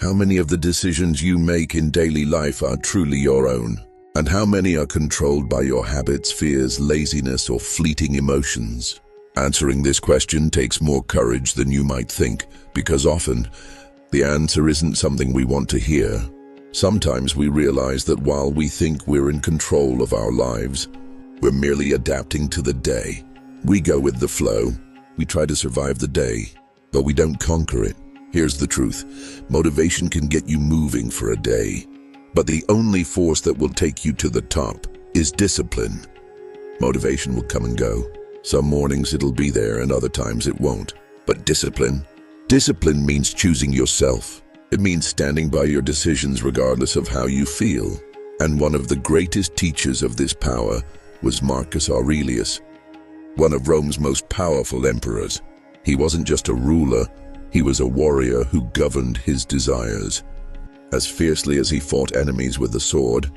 How many of the decisions you make in daily life are truly your own? And how many are controlled by your habits, fears, laziness, or fleeting emotions? Answering this question takes more courage than you might think, because often, the answer isn't something we want to hear. Sometimes we realize that while we think we're in control of our lives, we're merely adapting to the day. We go with the flow. We try to survive the day, but we don't conquer it. Here's the truth. Motivation can get you moving for a day, but the only force that will take you to the top is discipline. Motivation will come and go. Some mornings it'll be there and other times it won't. But discipline means choosing yourself. It means standing by your decisions regardless of how you feel. And one of the greatest teachers of this power was Marcus Aurelius, one of Rome's most powerful emperors. He wasn't just a ruler, he was a warrior who governed his desires. As fiercely as he fought enemies with the sword,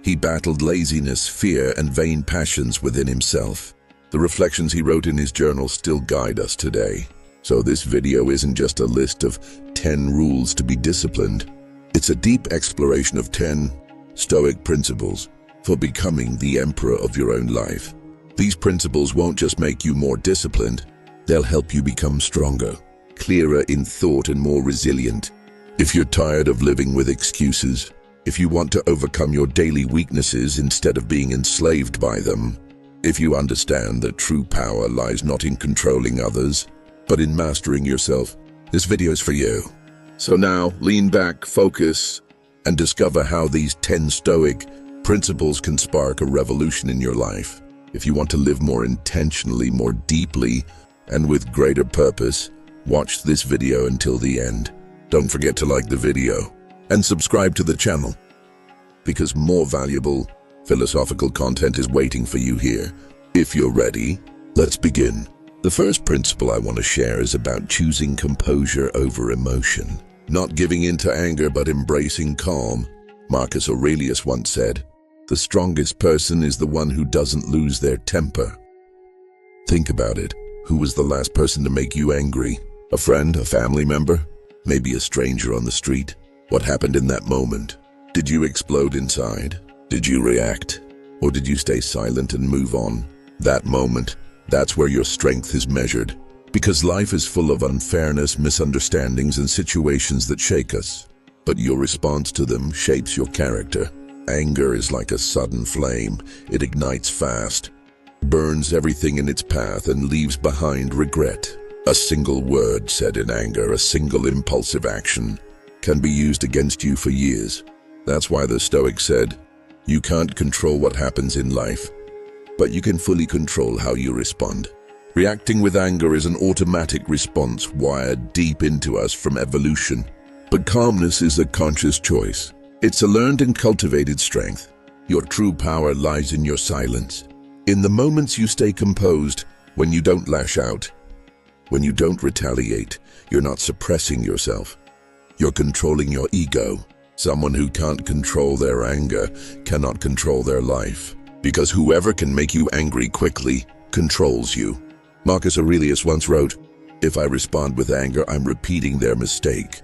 he battled laziness, fear, and vain passions within himself. The reflections he wrote in his journal still guide us today. So this video isn't just a list of 10 rules to be disciplined. It's a deep exploration of 10 Stoic principles for becoming the emperor of your own life. These principles won't just make you more disciplined, they'll help you become stronger, clearer in thought, and more resilient. If you're tired of living with excuses, if you want to overcome your daily weaknesses instead of being enslaved by them, if you understand that true power lies not in controlling others, but in mastering yourself, this video is for you. So now, lean back, focus, and discover how these 10 Stoic principles can spark a revolution in your life. If you want to live more intentionally, more deeply, and with greater purpose, watch this video until the end. Don't forget to like the video and subscribe to the channel, because more valuable philosophical content is waiting for you here. If you're ready, let's begin. The first principle I want to share is about choosing composure over emotion. Not giving in to anger, but embracing calm. Marcus Aurelius once said, "The strongest person is the one who doesn't lose their temper." Think about it. Who was the last person to make you angry? A friend, a family member? Maybe a stranger on the street? What happened in that moment? Did you explode inside? Did you react? Or did you stay silent and move on? That moment, that's where your strength is measured. Because life is full of unfairness, misunderstandings, and situations that shake us. But your response to them shapes your character. Anger is like a sudden flame. It ignites fast, burns everything in its path, and leaves behind regret. A single word said in anger, a single impulsive action, can be used against you for years. That's why the Stoics said, you can't control what happens in life, but you can fully control how you respond. Reacting with anger is an automatic response wired deep into us from evolution. But calmness is a conscious choice. It's a learned and cultivated strength. Your true power lies in your silence. In the moments you stay composed, when you don't lash out, when you don't retaliate, you're not suppressing yourself. You're controlling your ego. Someone who can't control their anger cannot control their life. Because whoever can make you angry quickly controls you. Marcus Aurelius once wrote, "If I respond with anger, I'm repeating their mistake."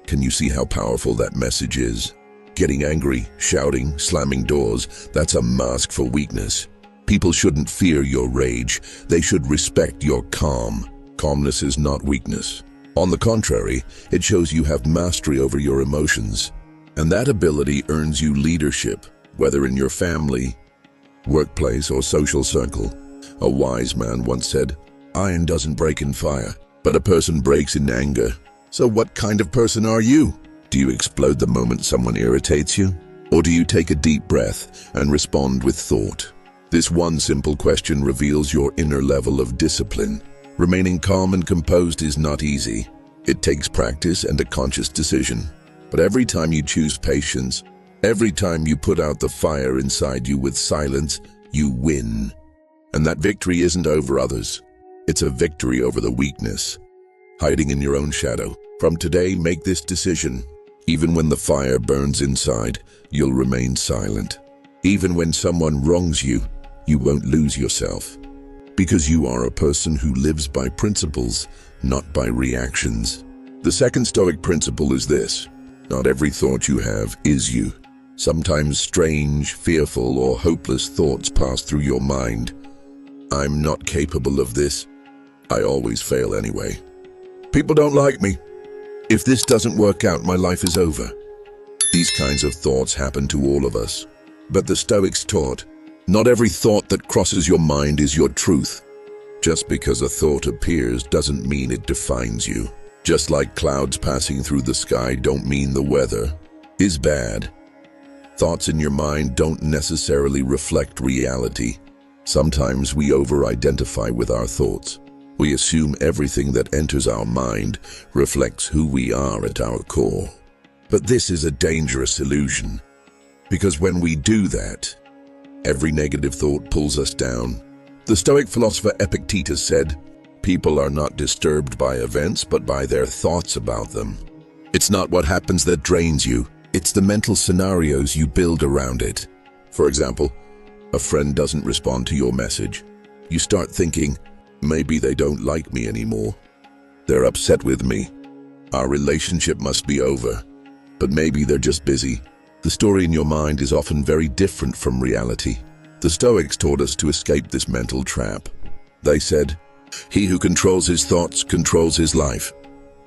Can you see how powerful that message is? Getting angry, shouting, slamming doors, that's a mask for weakness. People shouldn't fear your rage. They should respect your calm. Calmness is not weakness. On the contrary, it shows you have mastery over your emotions. And that ability earns you leadership, whether in your family, workplace, or social circle. A wise man once said, "Iron doesn't break in fire, but a person breaks in anger." So what kind of person are you? Do you explode the moment someone irritates you? Or do you take a deep breath and respond with thought? This one simple question reveals your inner level of discipline. Remaining calm and composed is not easy. It takes practice and a conscious decision. But every time you choose patience, every time you put out the fire inside you with silence, you win. And that victory isn't over others. It's a victory over the weakness hiding in your own shadow. From today, make this decision. Even when the fire burns inside, you'll remain silent. Even when someone wrongs you, you won't lose yourself. Because you are a person who lives by principles, not by reactions. The second Stoic principle is this: Not every thought you have is you. Sometimes strange, fearful, or hopeless thoughts pass through your mind. I'm not capable of this. I always fail anyway. People don't like me. If this doesn't work out, my life is over. These kinds of thoughts happen to all of us. But the Stoics taught, not every thought that crosses your mind is your truth. Just because a thought appears doesn't mean it defines you. Just like clouds passing through the sky don't mean the weather is bad. Thoughts in your mind don't necessarily reflect reality. Sometimes we over-identify with our thoughts. We assume everything that enters our mind reflects who we are at our core. But this is a dangerous illusion, because when we do that, every negative thought pulls us down. The Stoic philosopher Epictetus said, "People are not disturbed by events, but by their thoughts about them." It's not what happens that drains you, it's the mental scenarios you build around it. For example, a friend doesn't respond to your message. You start thinking, maybe they don't like me anymore. They're upset with me. Our relationship must be over. But maybe they're just busy. The story in your mind is often very different from reality. The Stoics taught us to escape this mental trap. They said, "He who controls his thoughts controls his life."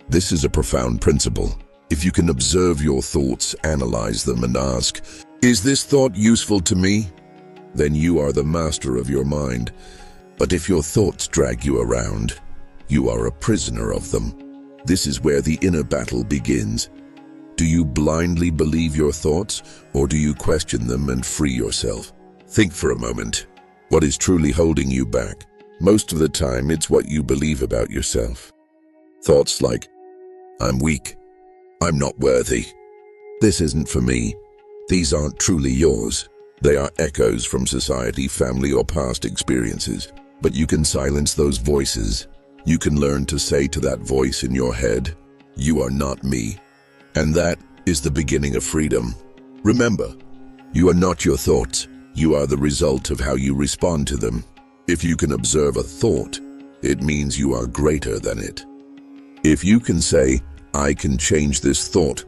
This is a profound principle. If you can observe your thoughts, analyze them, and ask, "Is this thought useful to me?" then you are the master of your mind. But if your thoughts drag you around, you are a prisoner of them. This is where the inner battle begins. Do you blindly believe your thoughts, or do you question them and free yourself? Think for a moment. What is truly holding you back? Most of the time, it's what you believe about yourself. Thoughts like, "I'm weak. I'm not worthy. This isn't for me." These aren't truly yours. They are echoes from society, family, or past experiences. But you can silence those voices. You can learn to say to that voice in your head, "You are not me." And that is the beginning of freedom. Remember, you are not your thoughts. You are the result of how you respond to them. If you can observe a thought, it means you are greater than it. If you can say, "I can change this thought,"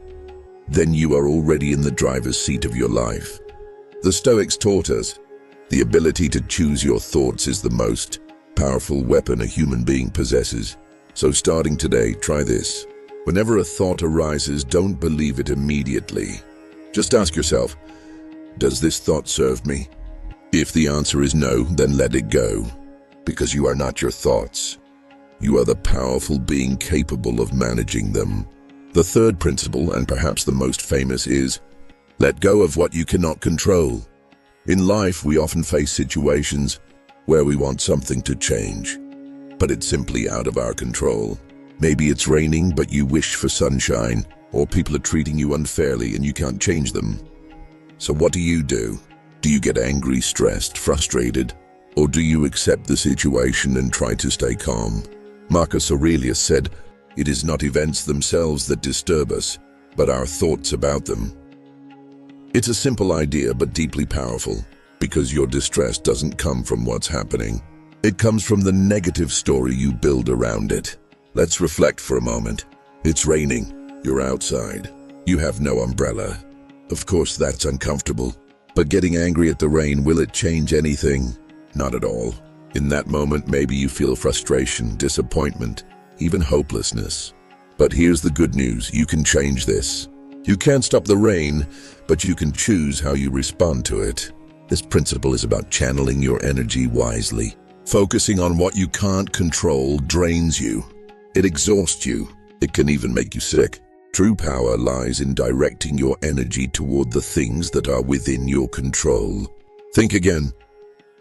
then you are already in the driver's seat of your life. The Stoics taught us, the ability to choose your thoughts is the most powerful weapon a human being possesses. So starting today, try this. Whenever a thought arises, don't believe it immediately. Just ask yourself, does this thought serve me? If the answer is no, then let it go, because you are not your thoughts. You are the powerful being capable of managing them. The third principle, and perhaps the most famous, is let go of what you cannot control. In life, we often face situations where we want something to change, but it's simply out of our control. Maybe it's raining, but you wish for sunshine, or people are treating you unfairly and you can't change them. So what do? Do you get angry, stressed, frustrated, or do you accept the situation and try to stay calm? Marcus Aurelius said, "It is not events themselves that disturb us, but our thoughts about them." It's a simple idea, but deeply powerful, because your distress doesn't come from what's happening. It comes from the negative story you build around it. Let's reflect for a moment. It's raining. You're outside. You have no umbrella. Of course, that's uncomfortable. But getting angry at the rain, will it change anything? Not at all. In that moment, maybe you feel frustration, disappointment, even hopelessness. But here's the good news. You can change this. You can't stop the rain, but you can choose how you respond to it. This principle is about channeling your energy wisely. Focusing on what you can't control drains you. It exhausts you. It can even make you sick. True power lies in directing your energy toward the things that are within your control. Think again.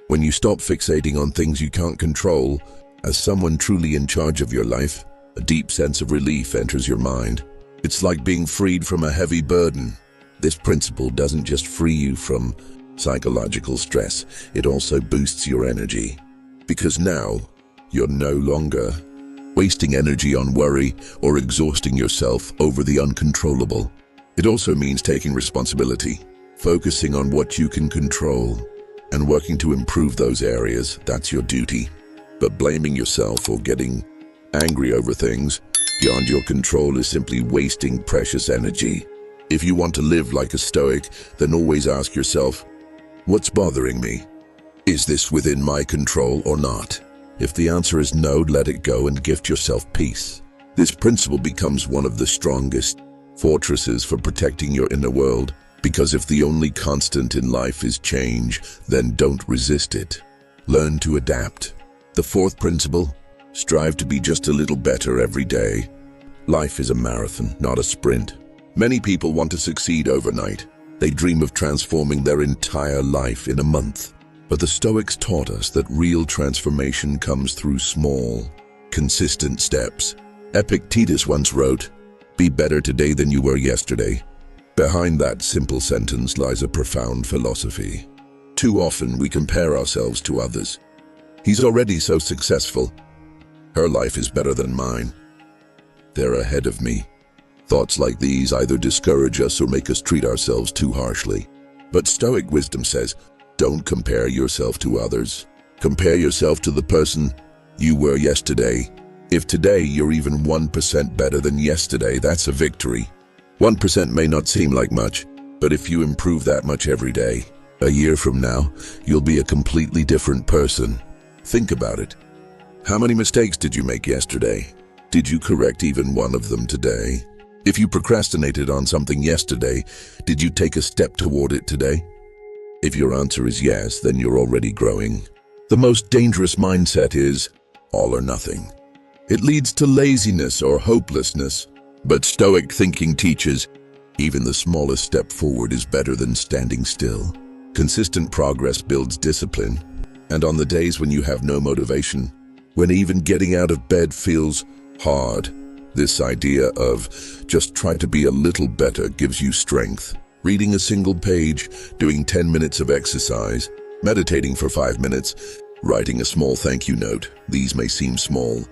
When you stop fixating on things you can't control, as someone truly in charge of your life, a deep sense of relief enters your mind. It's like being freed from a heavy burden. This principle doesn't just free you from psychological stress, it also boosts your energy. Because now, you're no longer wasting energy on worry or exhausting yourself over the uncontrollable. It also means taking responsibility, focusing on what you can control, and working to improve those areas. That's your duty. But blaming yourself or getting angry over things beyond your control is simply wasting precious energy. If you want to live like a Stoic, then always ask yourself, what's bothering me? Is this within my control or not? If the answer is no, let it go and gift yourself peace. This principle becomes one of the strongest fortresses for protecting your inner world, because if the only constant in life is change, then don't resist it. Learn to adapt. The fourth principle, strive to be just a little better every day. Life is a marathon, not a sprint. Many people want to succeed overnight. They dream of transforming their entire life in a month. But the Stoics taught us that real transformation comes through small, consistent steps. Epictetus once wrote, "Be better today than you were yesterday." Behind that simple sentence lies a profound philosophy. Too often we compare ourselves to others. He's already so successful. Her life is better than mine. They're ahead of me. Thoughts like these either discourage us or make us treat ourselves too harshly. But Stoic wisdom says, don't compare yourself to others. Compare yourself to the person you were yesterday. If today you're even 1% better than yesterday, that's a victory. 1% may not seem like much, but if you improve that much every day, a year from now, you'll be a completely different person. Think about it. How many mistakes did you make yesterday? Did you correct even one of them today? If you procrastinated on something yesterday, did you take a step toward it today? If your answer is yes, then you're already growing. The most dangerous mindset is all or nothing. It leads to laziness or hopelessness, but Stoic thinking teaches even the smallest step forward is better than standing still. Consistent progress builds discipline, and on the days when you have no motivation, when even getting out of bed feels hard, this idea of just try to be a little better gives you strength. Reading a single page, doing 10 minutes of exercise, meditating for 5 minutes, writing a small thank you note. These may seem small,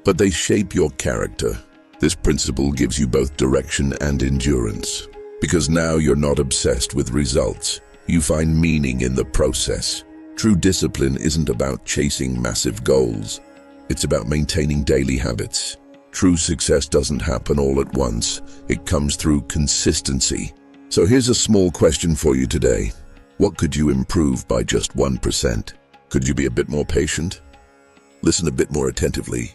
but they shape your character. This principle gives you both direction and endurance, because now you're not obsessed with results. You find meaning in the process. True discipline isn't about chasing massive goals. It's about maintaining daily habits. True success doesn't happen all at once. It comes through consistency. So here's a small question for you today. What could you improve by just 1%? Could you be a bit more patient? Listen a bit more attentively?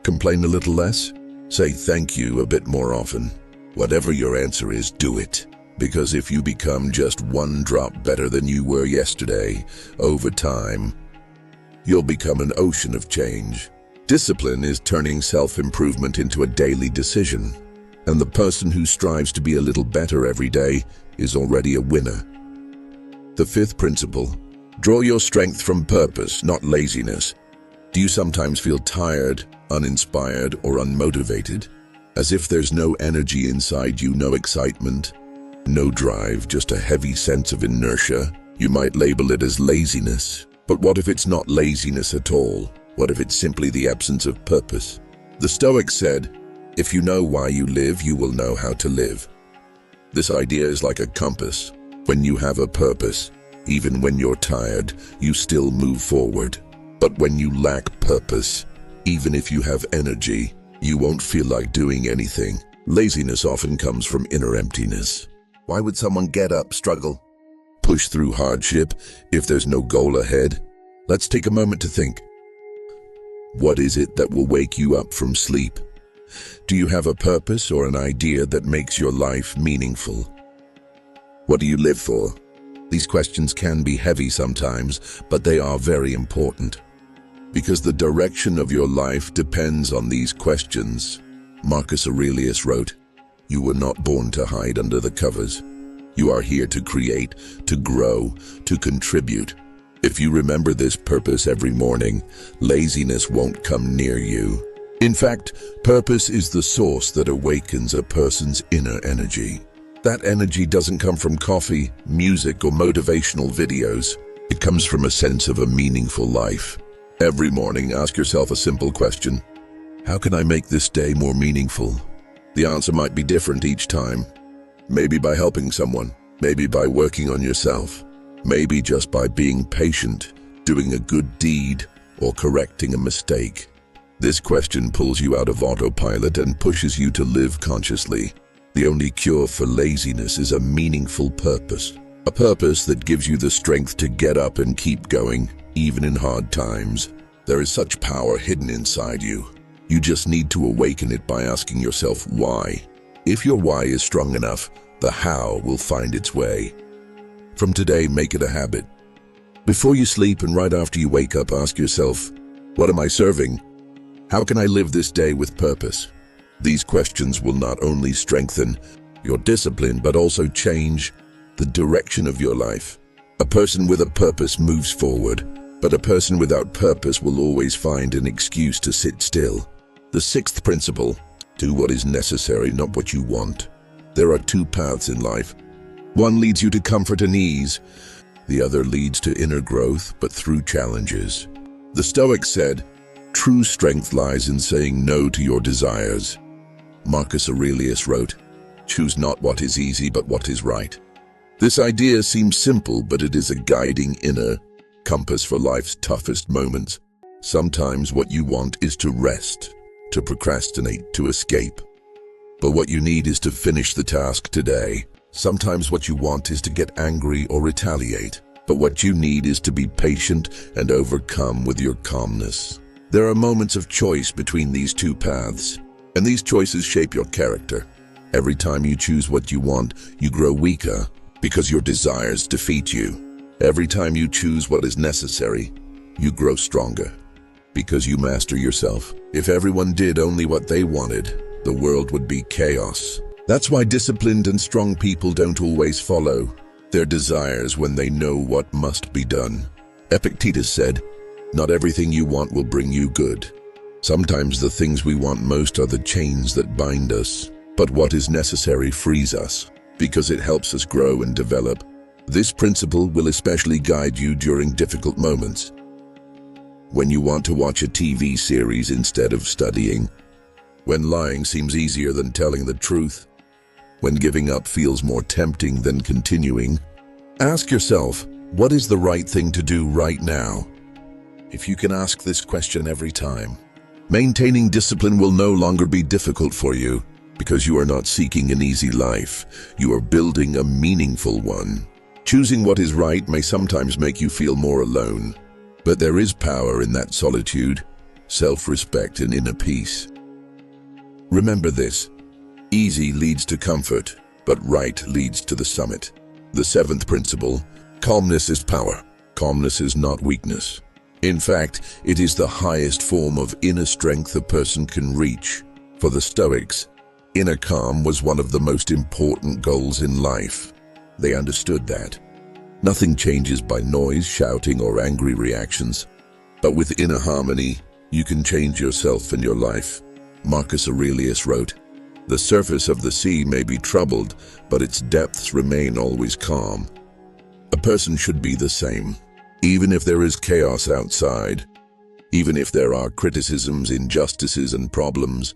Complain a little less? Say thank you a bit more often? Whatever your answer is, do it. Because if you become just one drop better than you were yesterday, over time, you'll become an ocean of change. Discipline is turning self-improvement into a daily decision, and the person who strives to be a little better every day is already a winner. The fifth principle, draw your strength from purpose, not laziness. Do you sometimes feel tired, uninspired, or unmotivated? As if there's no energy inside you, no excitement, no drive, just a heavy sense of inertia? You might label it as laziness. But what if it's not laziness at all? What if it's simply the absence of purpose? The Stoics said, if you know why you live, you will know how to live. This idea is like a compass. When you have a purpose, even when you're tired, you still move forward. But when you lack purpose, even if you have energy, you won't feel like doing anything. Laziness often comes from inner emptiness. Why would someone get up, struggle, push through hardship if there's no goal ahead? Let's take a moment to think. What is it that will wake you up from sleep? Do you have a purpose or an idea that makes your life meaningful? What do you live for? These questions can be heavy sometimes, but they are very important. Because the direction of your life depends on these questions. Marcus Aurelius wrote, "You were not born to hide under the covers. You are here to create, to grow, to contribute." If you remember this purpose every morning, laziness won't come near you. In fact, purpose is the source that awakens a person's inner energy. That energy doesn't come from coffee, music, or motivational videos. It comes from a sense of a meaningful life. Every morning, ask yourself a simple question. How can I make this day more meaningful? The answer might be different each time. Maybe by helping someone, maybe by working on yourself, maybe just by being patient, doing a good deed, or correcting a mistake. This question pulls you out of autopilot and pushes you to live consciously. The only cure for laziness is a meaningful purpose. A purpose that gives you the strength to get up and keep going, even in hard times. There is such power hidden inside you. You just need to awaken it by asking yourself why. If your why is strong enough, the how will find its way. From today, make it a habit. Before you sleep and right after you wake up, ask yourself, what am I serving? How can I live this day with purpose? These questions will not only strengthen your discipline, but also change the direction of your life. A person with a purpose moves forward, but a person without purpose will always find an excuse to sit still. The sixth principle, do what is necessary, not what you want. There are two paths in life. One leads you to comfort and ease. The other leads to inner growth, but through challenges. The Stoics said, true strength lies in saying no to your desires. Marcus Aurelius wrote, choose not what is easy, but what is right. This idea seems simple, but it is a guiding inner compass for life's toughest moments. Sometimes what you want is to rest, to procrastinate, to escape. But what you need is to finish the task today. Sometimes what you want is to get angry or retaliate. But what you need is to be patient and overcome with your calmness. There are moments of choice between these two paths, and these choices shape your character. Every time you choose what you want, you grow weaker because your desires defeat you. Every time you choose what is necessary, you grow stronger because you master yourself. If everyone did only what they wanted, the world would be chaos. That's why disciplined and strong people don't always follow their desires when they know what must be done. Epictetus said, not everything you want will bring you good. Sometimes the things we want most are the chains that bind us, but what is necessary frees us, because it helps us grow and develop. This principle will especially guide you during difficult moments. When you want to watch a TV series instead of studying, when lying seems easier than telling the truth, when giving up feels more tempting than continuing, ask yourself, what is the right thing to do right now? If you can ask this question every time, maintaining discipline will no longer be difficult for you, because you are not seeking an easy life. You are building a meaningful one. Choosing what is right may sometimes make you feel more alone, but there is power in that solitude, self-respect, and inner peace. Remember this, easy leads to comfort, but right leads to the summit. The seventh principle, calmness is power. Calmness is not weakness. In fact, it is the highest form of inner strength a person can reach. For the Stoics, inner calm was one of the most important goals in life. They understood that nothing changes by noise, shouting, or angry reactions. But with inner harmony, you can change yourself and your life. Marcus Aurelius wrote, the surface of the sea may be troubled, but its depths remain always calm. A person should be the same. Even if there is chaos outside, even if there are criticisms, injustices, and problems,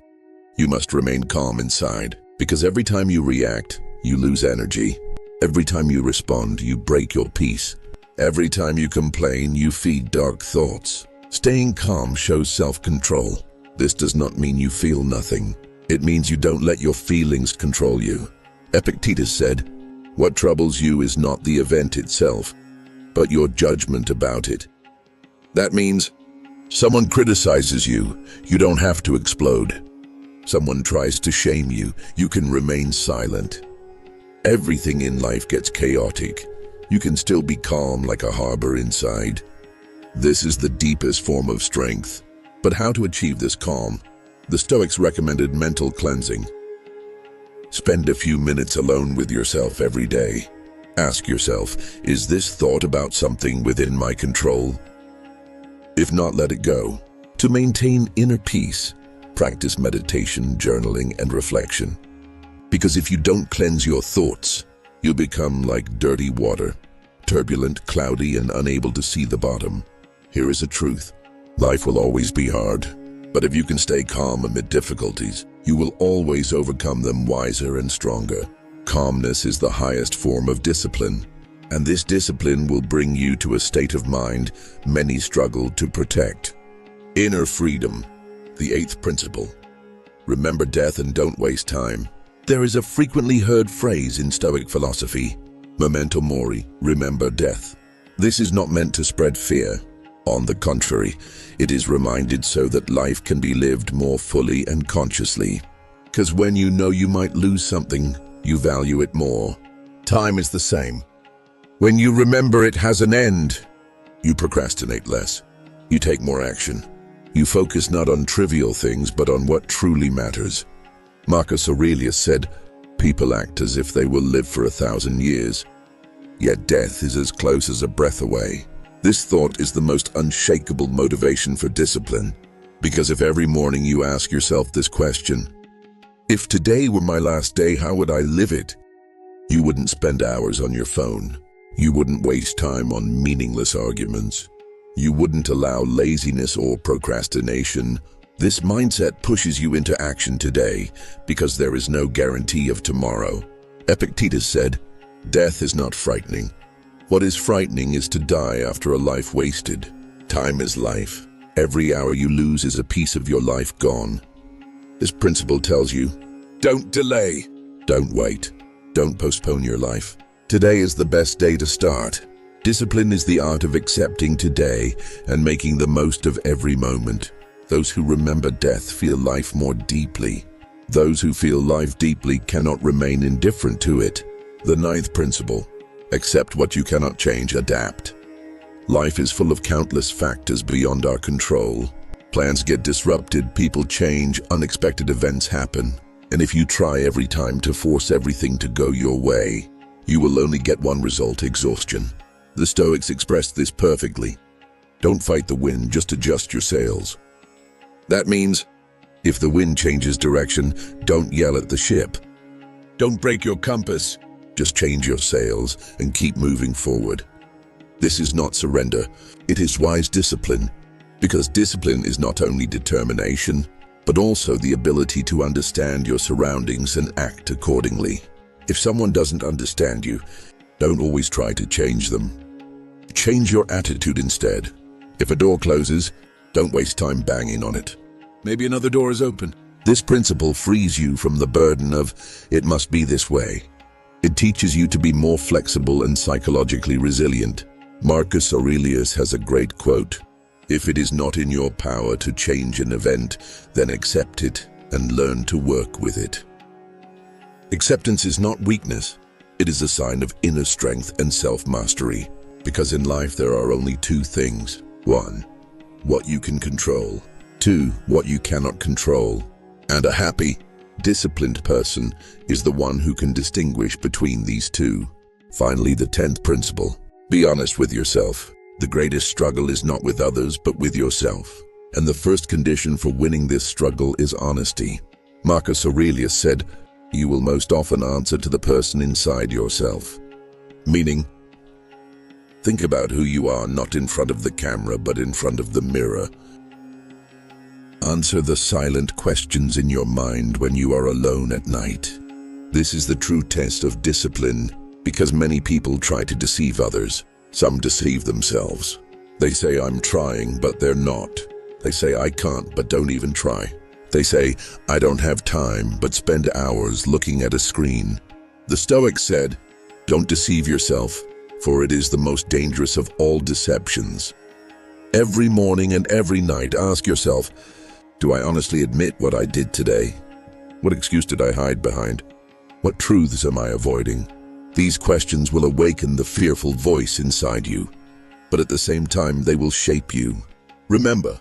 you must remain calm inside, because every time you react, you lose energy. Every time you respond, you break your peace. Every time you complain, you feed dark thoughts. Staying calm shows self-control. This does not mean you feel nothing. It means you don't let your feelings control you. Epictetus said, what troubles you is not the event itself, but your judgment about it. That means someone criticizes you, you don't have to explode. Someone tries to shame you, you can remain silent. Everything in life gets chaotic. You can still be calm like a harbor inside. This is the deepest form of strength. But how to achieve this calm? The Stoics recommended mental cleansing. Spend a few minutes alone with yourself every day. Ask yourself, is this thought about something within my control? If not, let it go. To maintain inner peace, practice meditation, journaling, and reflection. Because if you don't cleanse your thoughts, you become like dirty water, turbulent, cloudy, and unable to see the bottom. Here is a truth. Life will always be hard, but if you can stay calm amid difficulties, you will always overcome them wiser and stronger. Calmness is the highest form of discipline, and this discipline will bring you to a state of mind many struggle to protect. Inner freedom, the eighth principle. Remember death and don't waste time. There is a frequently heard phrase in Stoic philosophy, memento mori, remember death. This is not meant to spread fear. On the contrary, it is reminded so that life can be lived more fully and consciously. Because when you know you might lose something, you value it more. Time is the same. When you remember it has an end, you procrastinate less. You take more action. You focus not on trivial things, but on what truly matters. Marcus Aurelius said, "People act as if they will live for 1,000 years, yet death is as close as a breath away." This thought is the most unshakable motivation for discipline, because if every morning you ask yourself this question, if today were my last day, how would I live it? You wouldn't spend hours on your phone. You wouldn't waste time on meaningless arguments. You wouldn't allow laziness or procrastination. This mindset pushes you into action today because there is no guarantee of tomorrow. Epictetus said, "Death is not frightening. What is frightening is to die after a life wasted." Time is life. Every hour you lose is a piece of your life gone. This principle tells you, don't delay, don't wait, don't postpone your life. Today is the best day to start. Discipline is the art of accepting today and making the most of every moment. Those who remember death feel life more deeply. Those who feel life deeply cannot remain indifferent to it. The 9th principle. Accept what you cannot change, adapt. Life is full of countless factors beyond our control. Plans get disrupted, people change, unexpected events happen. And if you try every time to force everything to go your way, you will only get one result: exhaustion. The Stoics expressed this perfectly. Don't fight the wind, just adjust your sails. That means, if the wind changes direction, don't yell at the ship. Don't break your compass. Just change your sails and keep moving forward. This is not surrender, it is wise discipline, because discipline is not only determination, but also the ability to understand your surroundings and act accordingly. If someone doesn't understand you, don't always try to change them. Change your attitude instead. If a door closes, don't waste time banging on it. Maybe another door is open. This principle frees you from the burden of, it must be this way. It teaches you to be more flexible and psychologically resilient. Marcus Aurelius has a great quote, "If it is not in your power to change an event, then accept it and learn to work with it." Acceptance is not weakness. It is a sign of inner strength and self-mastery, because in life there are only two things. 1, what you can control. 2, what you cannot control. And a happy, disciplined person is the one who can distinguish between these two. Finally, the 10th principle. Be honest with yourself. The greatest struggle is not with others, but with yourself. And the first condition for winning this struggle is honesty. Marcus Aurelius said, "You will most often answer to the person inside yourself." Meaning, think about who you are, not in front of the camera, but in front of the mirror. Answer the silent questions in your mind when you are alone at night. This is the true test of discipline, because many people try to deceive others. Some deceive themselves. They say, "I'm trying," but they're not. They say, "I can't," but don't even try. They say, "I don't have time," but spend hours looking at a screen. The Stoics said, "Don't deceive yourself, for it is the most dangerous of all deceptions." Every morning and every night, ask yourself, do I honestly admit what I did today? What excuse did I hide behind? What truths am I avoiding? These questions will awaken the fearful voice inside you, but at the same time they will shape you. Remember,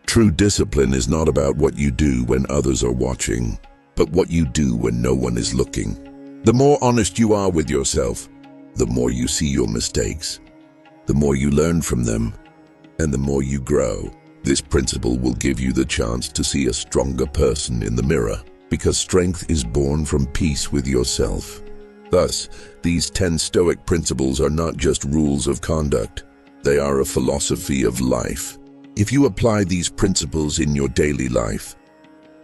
true discipline is not about what you do when others are watching, but what you do when no one is looking. The more honest you are with yourself, the more you see your mistakes, the more you learn from them, and the more you grow. This principle will give you the chance to see a stronger person in the mirror, because strength is born from peace with yourself. Thus, these 10 Stoic principles are not just rules of conduct, they are a philosophy of life. If you apply these principles in your daily life,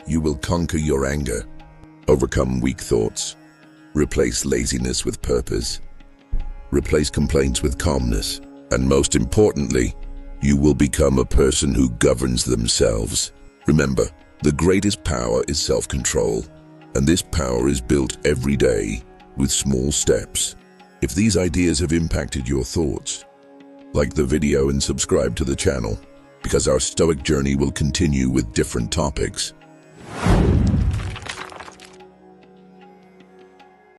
you will conquer your anger, overcome weak thoughts, replace laziness with purpose, replace complaints with calmness, and most importantly, you will become a person who governs themselves. Remember, the greatest power is self-control, And this power is built every day with small steps. If these ideas have impacted your thoughts, like the video and subscribe to the channel, because our Stoic journey will continue with different topics.